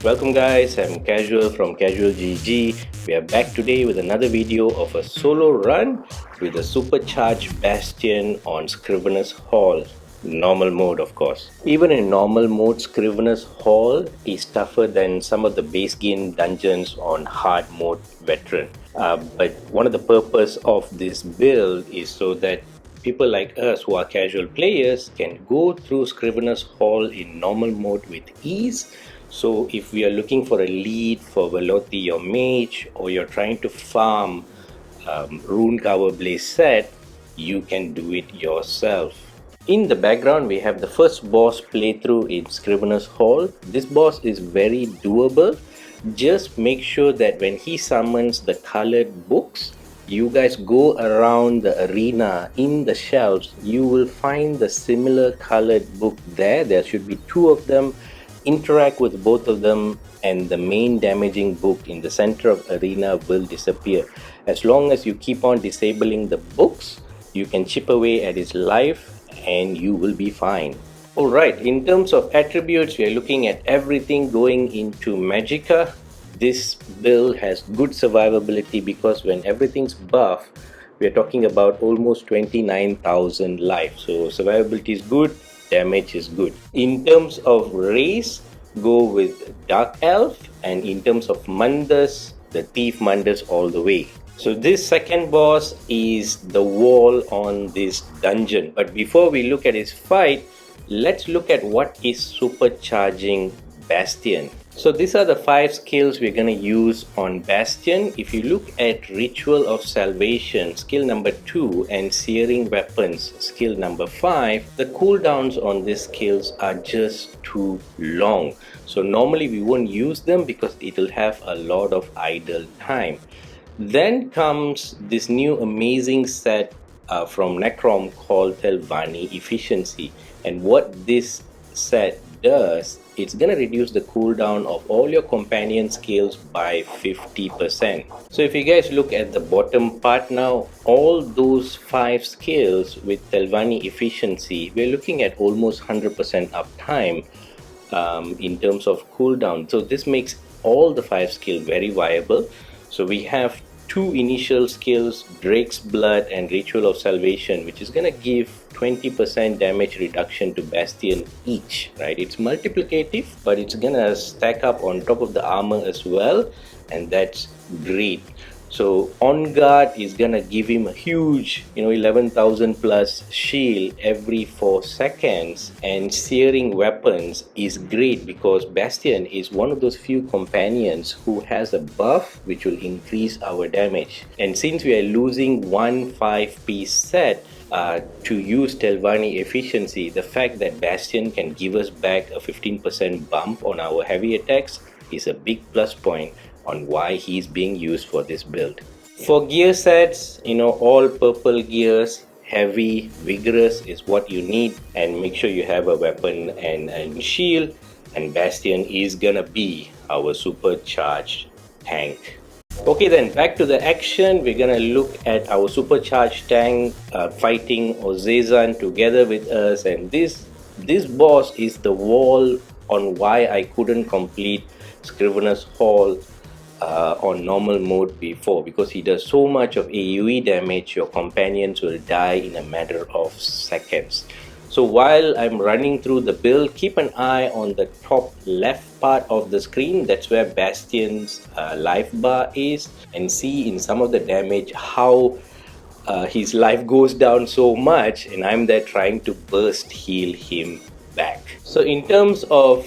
Welcome guys, I'm Casual from Casual GG. We are back today with another video of a solo run with a supercharged Bastion on Scriveners Hall. Normal mode, of course. Even in normal mode, Scriveners Hall is tougher than some of the base game dungeons on hard mode veteran. But one of the purpose of this build is so that people like us who are casual players can go through Scriveners Hall in normal mode with ease. So if we are looking for a lead for Velothi or Mage, or you're trying to farm Rune Cover Blaze set, you can do it yourself. In the background, we have the first boss playthrough in Scrivener's Hall. This boss is very doable. Just make sure that when he summons the colored books, you guys go around the arena in the shelves. You will find the similar colored book there. There should be two of them. Interact with both of them and the main damaging book in the center of arena will disappear. As long as you keep on disabling the books, you can chip away at its life and you will be fine. Alright, in terms of attributes, we are looking at everything going into Magicka. This build has good survivability because when everything's buff, we are talking about almost 29,000 life. So survivability is good, damage is good. In terms of race, go with Dark Elf, and in terms of Mandas, the Thief Mandas all the way. So this second boss is the wall on this dungeon. But before we look at his fight, let's look at what is supercharging Bastion. So these are the 5 skills we're going to use on Bastion. If you look at Ritual of Salvation, skill number 2, and Searing Weapons, skill number 5, the cooldowns on these skills are just too long. So normally we won't use them because it'll have a lot of idle time. Then comes this new amazing set from Necrom called Telvanni Efficiency. And what this set does, it's going to reduce the cooldown of all your companion skills by 50%. So if you guys look at the bottom part now, all those 5 skills with Telvanni Efficiency, we're looking at almost 100% uptime in terms of cooldown. So this makes all the 5 skills very viable. So we have 2 initial skills, Drake's Blood and Ritual of Salvation, which is going to give 20% damage reduction to Bastion each, right? It's multiplicative, but it's going to stack up on top of the armor as well, and that's great. So On Guard is going to give him a huge, 11,000 plus shield every 4 seconds. And Searing Weapons is great because Bastion is one of those few companions who has a buff which will increase our damage. And since we are losing one 5-piece set to use Telvanni Efficiency, the fact that Bastion can give us back a 15% bump on our heavy attacks is a big plus point on why he's being used for this build. For gear sets, all purple gears, heavy, vigorous is what you need, and make sure you have a weapon and shield, and Bastion is gonna be our supercharged tank. Okay, then back to the action. We're gonna look at our supercharged tank fighting Ozezan together with us, and this boss is the wall on why I couldn't complete Scrivener's Hall on normal mode before, because he does so much of AoE damage, your companions will die in a matter of seconds. So while I'm running through the build, keep an eye on the top left part of the screen. That's where Bastion's life bar is, and see in some of the damage how his life goes down so much, and I'm there trying to burst heal him back. So in terms of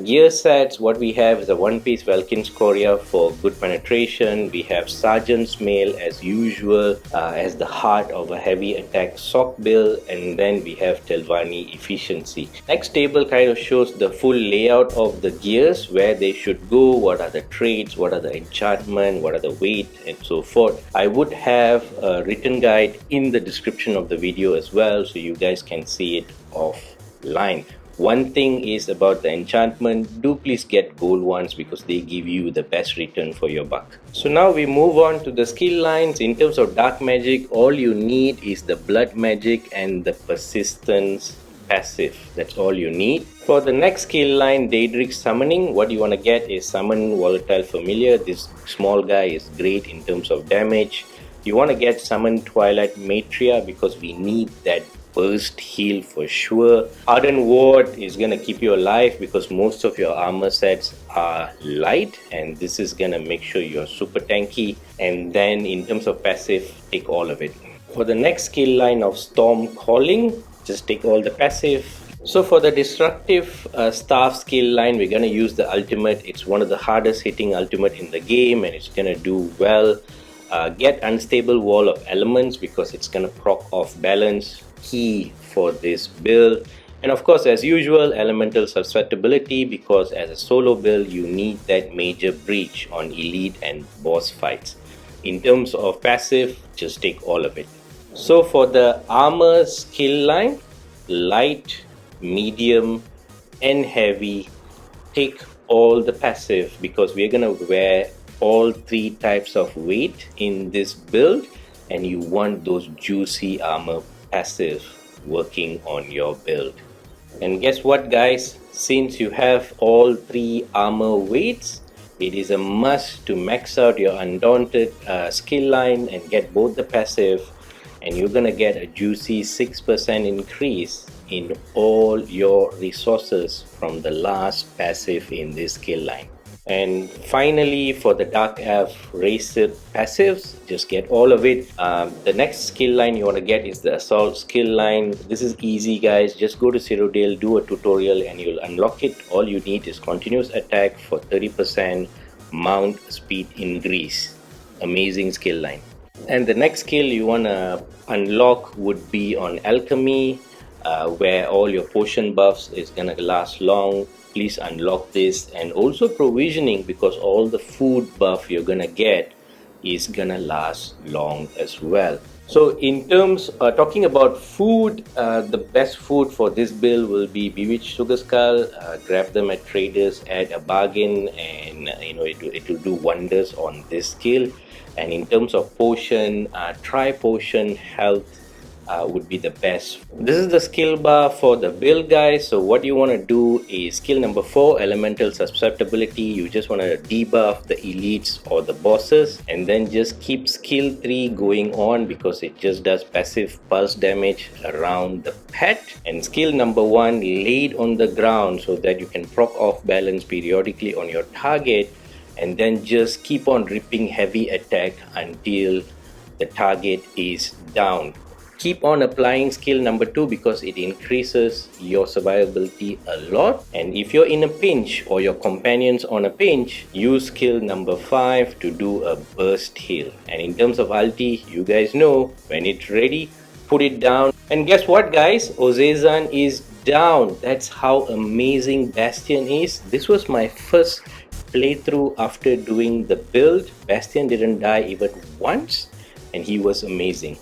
gear sets, what we have is a 1-piece Velkin's Coria for good penetration. We have Sergeant's Mail as usual as the heart of a Heavy Attack Sorc build, and then we have Telvanni Efficiency. Next table kind of shows the full layout of the gears, where they should go, what are the traits, what are the enchantment, what are the weight, and so forth. I would have a written guide in the description of the video as well, so you guys can see it offline. One thing is about the enchantment, do please get gold ones because they give you the best return for your buck. So now we move on to the skill lines. In terms of dark magic, all you need is the blood magic and the persistence passive. That's all you need. For the next skill line, Daedric Summoning, what you want to get is Summon Volatile Familiar. This small guy is great in terms of damage. You want to get Summon Twilight Matria because we need that burst heal for sure. Ardent Ward is gonna keep you alive because most of your armor sets are light, and this is gonna make sure you're super tanky. And then in terms of passive, take all of it. For the next skill line of Storm Calling, just take all the passive. So for the destructive staff skill line, we're gonna use the ultimate. It's one of the hardest hitting ultimate in the game, and it's gonna do well. Get Unstable Wall of Elements because it's gonna proc off balance, key for this build. And of course, as usual, Elemental Susceptibility because as a solo build you need that major breach on elite and boss fights. In terms of passive, just take all of it. So for the armor skill line, light, medium and heavy, take all the passive because we're gonna wear all three types of weight in this build, and you want those juicy armor passive working on your build. And guess what, guys, since you have all three armor weights, it is a must to max out your Undaunted skill line and get both the passive, and you're gonna get a juicy 6% increase in all your resources from the last passive in this skill line. And finally, for the Dark Elf Racer passives, just get all of it. The next skill line you want to get is the Assault skill line. This is easy, guys. Just go to Cyrodiil, do a tutorial and you'll unlock it. All you need is continuous attack for 30% mount speed increase. Amazing skill line. And the next skill you want to unlock would be on Alchemy, where all your potion buffs is going to last long. Please unlock this. And also Provisioning because all the food buff you're gonna get is gonna last long as well. So in terms talking about food, the best food for this build will be Bewitched Sugar Skull. Grab them at traders at a bargain, and it will do wonders on this skill. And in terms of potion, try potion health would be the best. This is the skill bar for the build, guys. So what you want to do is skill number 4, Elemental Susceptibility. You just want to debuff the elites or the bosses, and then just keep skill 3 going on because it just does passive pulse damage around the pet. And skill number 1, laid on the ground so that you can proc off balance periodically on your target, and then just keep on ripping heavy attack until the target is down. Keep on applying skill number 2 because it increases your survivability a lot. And if you're in a pinch or your companion's on a pinch, use skill number 5 to do a burst heal. And in terms of ulti, you guys know, when it's ready, put it down. And guess what, guys? Ozezan is down. That's how amazing Bastion is. This was my first playthrough after doing the build. Bastion didn't die even once, and he was amazing.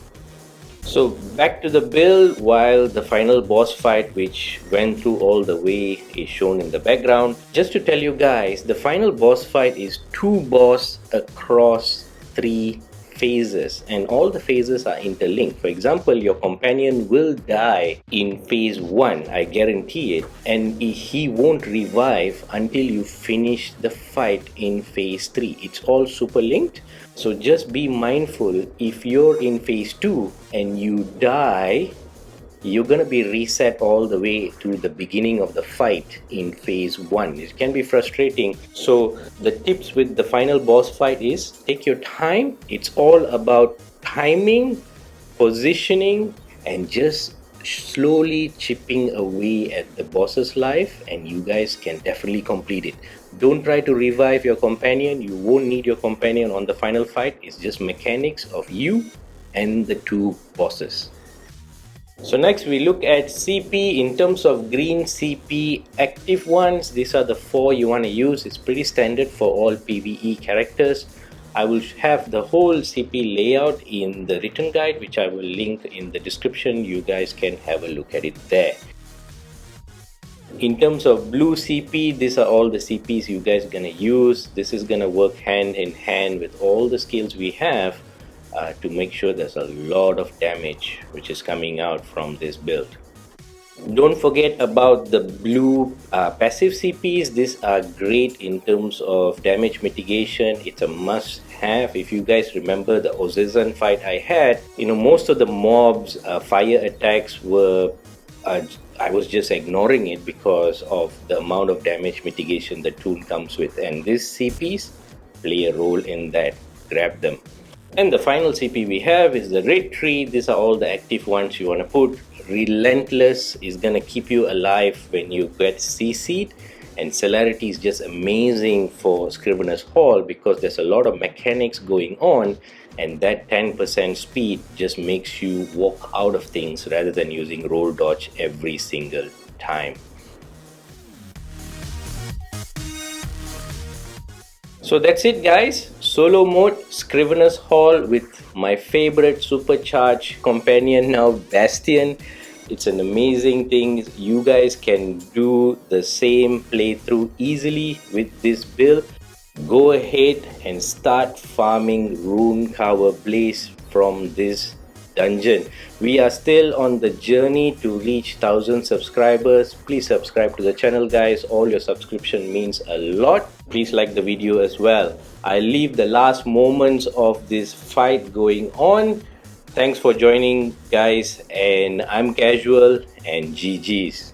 So back to the build, while the final boss fight, which went through all the way, is shown in the background. Just to tell you guys, the final boss fight is 2 boss across 3 phases, and all the phases are interlinked. For example, your companion will die in phase 1, I guarantee it, and he won't revive until you finish the fight in phase 3. It's all super linked. So just be mindful, if you're in phase 2 and you die, you're gonna be reset all the way to the beginning of the fight in phase 1. It can be frustrating. So the tips with the final boss fight is take your time. It's all about timing, positioning, and just slowly chipping away at the boss's life, and you guys can definitely complete it. Don't try to revive your companion. You won't need your companion on the final fight. It's just mechanics of you and the 2 bosses. So next we look at CP. In terms of green CP active ones, these are the 4 you want to use. It's pretty standard for all PvE characters. I will have the whole CP layout in the written guide, which I will link in the description. You guys can have a look at it there. In terms of blue CP, these are all the CPs you guys are gonna use. This is gonna work hand in hand with all the skills we have to make sure there's a lot of damage which is coming out from this build. Don't forget about the blue passive CPs. These are great in terms of damage mitigation. It's a must have. If you guys remember the Ozizan fight I had, most of the mobs fire attacks were uh, I was just ignoring it because of the amount of damage mitigation the tool comes with, and these CPs play a role in that. Grab them. And the final CP we have is the Red Tree. These are all the active ones you want to put. Relentless is going to keep you alive when you get CC'd. And Celerity is just amazing for Scriveners Hall because there's a lot of mechanics going on. And that 10% speed just makes you walk out of things rather than using roll dodge every single time. So that's it, guys. Solo mode, Scriveners Hall with my favorite supercharged companion now, Bastion. It's an amazing thing. You guys can do the same playthrough easily with this build. Go ahead and start farming Rune Cover Blaze from this dungeon. We are still on the journey to reach 1000 subscribers. Please subscribe to the channel, guys. All your subscription means a lot. Please like the video as well. I leave the last moments of this fight going on. Thanks for joining, guys, and I'm Casual, and GG's.